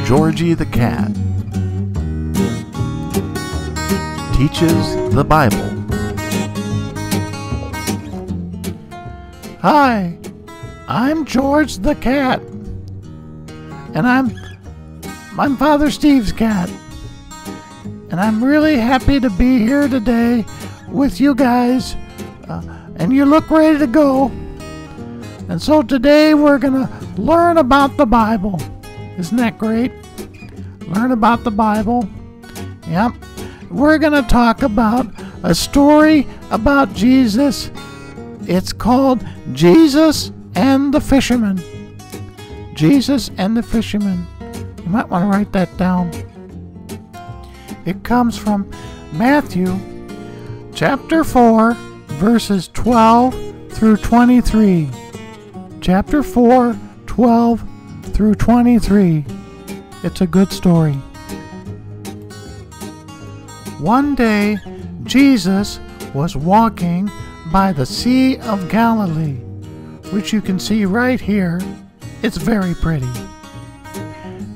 Georgie the cat teaches the Bible. Hi, I'm George the cat, and I'm Father Steve's cat, and I'm really happy to be here today with you guys, and you look ready to go. And so today we're gonna learn about the Bible. Isn't that great? Learn about the Bible. Yep. We're gonna talk about a story about Jesus. It's called Jesus and the Fisherman. Jesus and the Fisherman. You might want to write that down. It comes from Matthew chapter 4, verses 12 through 23. Chapter 4, 12 through 23. It's a good story. One day, Jesus was walking by the Sea of Galilee, which you can see right here. It's very pretty.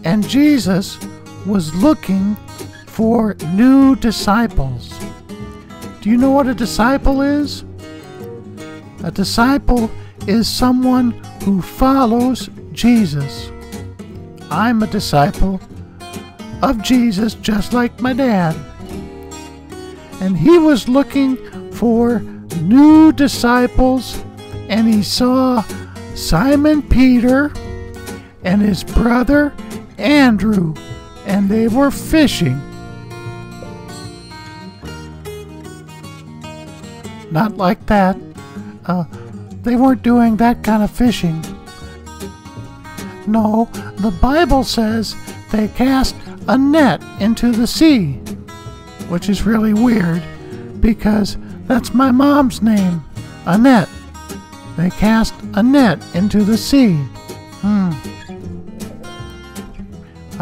And Jesus was looking for new disciples. Do you know what a disciple is? A disciple is someone who follows Jesus. I'm a disciple of Jesus just like my dad. And he was looking for new disciples, and he saw Simon Peter and his brother Andrew, and they were fishing. Not like that. They weren't doing that kind of fishing. No, the Bible says they cast a net into the sea, which is really weird because that's my mom's name, Annette. They cast a net into the sea. I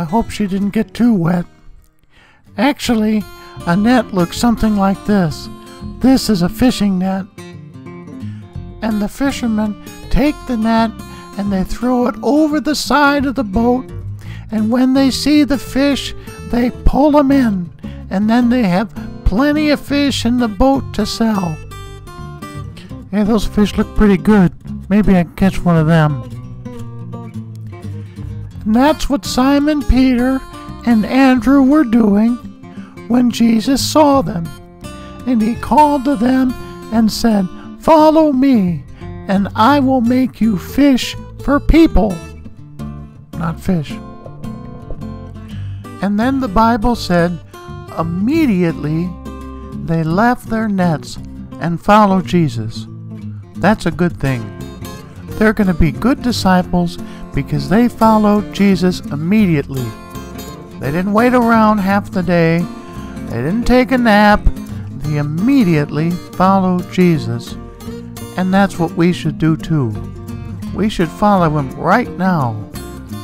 hope she didn't get too wet. Actually, a net looks something like this. This is a fishing net. And the fishermen take the net and they throw it over the side of the boat. And when they see the fish, they pull them in. And then they have plenty of fish in the boat to sell. Hey, those fish look pretty good. Maybe I can catch one of them. And that's what Simon Peter and Andrew were doing when Jesus saw them. And he called to them and said, "Follow me, and I will make you fish for people." Not fish. And then the Bible said, immediately they left their nets and followed Jesus. That's a good thing. They're going to be good disciples because they followed Jesus immediately. They didn't wait around half the day. They didn't take a nap. They immediately followed Jesus. And that's what we should do too. We should follow him right now.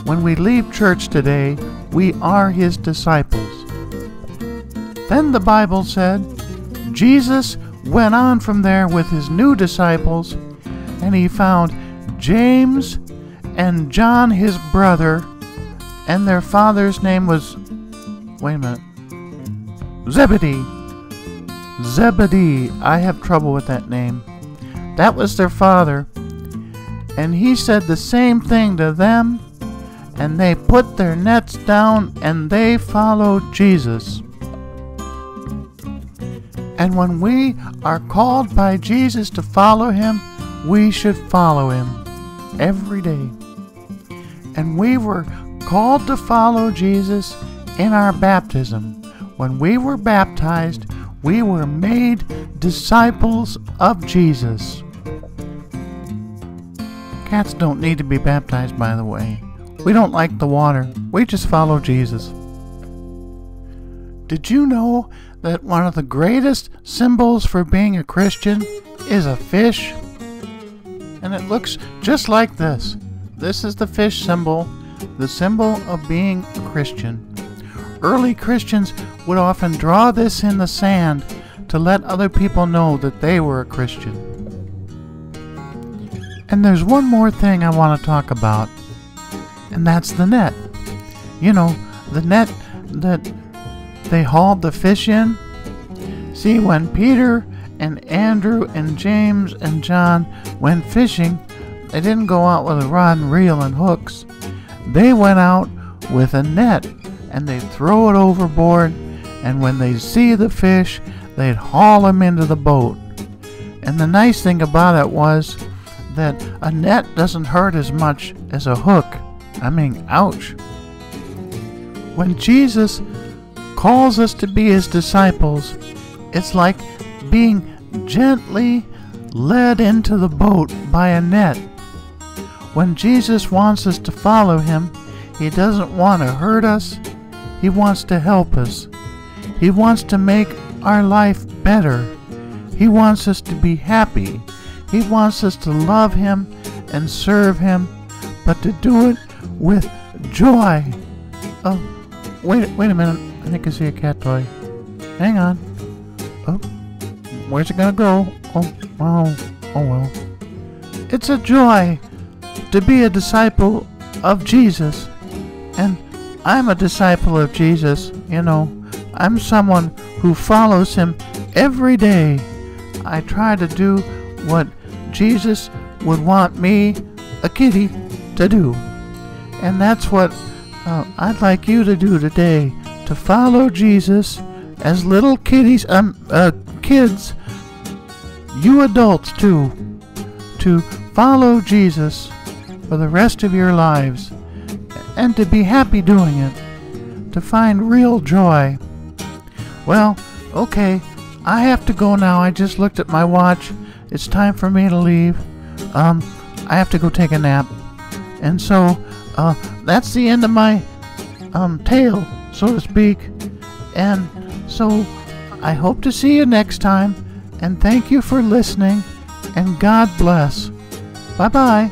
When we leave church today, we are his disciples. Then the Bible said, Jesus went on from there with his new disciples, and he found James and John, his brother, and their father's name was, Zebedee. Zebedee. I have trouble with that name. That was their father. And he said the same thing to them, and they put their nets down and they followed Jesus. And when we are called by Jesus to follow him, we should follow him every day. And we were called to follow Jesus in our baptism. When we were baptized, we were made disciples of Jesus. Cats don't need to be baptized, by the way. We don't like the water. We just follow Jesus. Did you know that one of the greatest symbols for being a Christian is a fish? And it looks just like this. This is the fish symbol, the symbol of being a Christian. Early Christians would often draw this in the sand to let other people know that they were a Christian. And there's one more thing I want to talk about, and that's the net. You know, the net that they hauled the fish in? See, when Peter and Andrew and James and John went fishing, they didn't go out with a rod and reel and hooks. They went out with a net, and they'd throw it overboard, and when they'd see the fish, they'd haul them into the boat. And the nice thing about it was that a net doesn't hurt as much as a hook. I mean, ouch. When Jesus calls us to be his disciples, it's like being gently led into the boat by a net. When Jesus wants us to follow him, he doesn't want to hurt us. He wants to help us. He wants to make our life better. He wants us to be happy. He wants us to love him and serve him, but to do it with joy. Oh, wait a minute. I think I see a cat toy. Hang on. Oh, where's it gonna go? Oh well. It's a joy to be a disciple of Jesus. And I'm a disciple of Jesus, you know. I'm someone who follows him every day. I try to do what Jesus would want me, a kitty, to do. And that's what I'd like you to do today, to follow Jesus as little kids, you adults too, to follow Jesus for the rest of your lives, and to be happy doing it, to find real joy. Well, okay, I have to go now. I just looked at my watch. It's time for me to leave. I have to go take a nap. And so, that's the end of my tale, so to speak. And so, I hope to see you next time. And thank you for listening. And God bless. Bye-bye.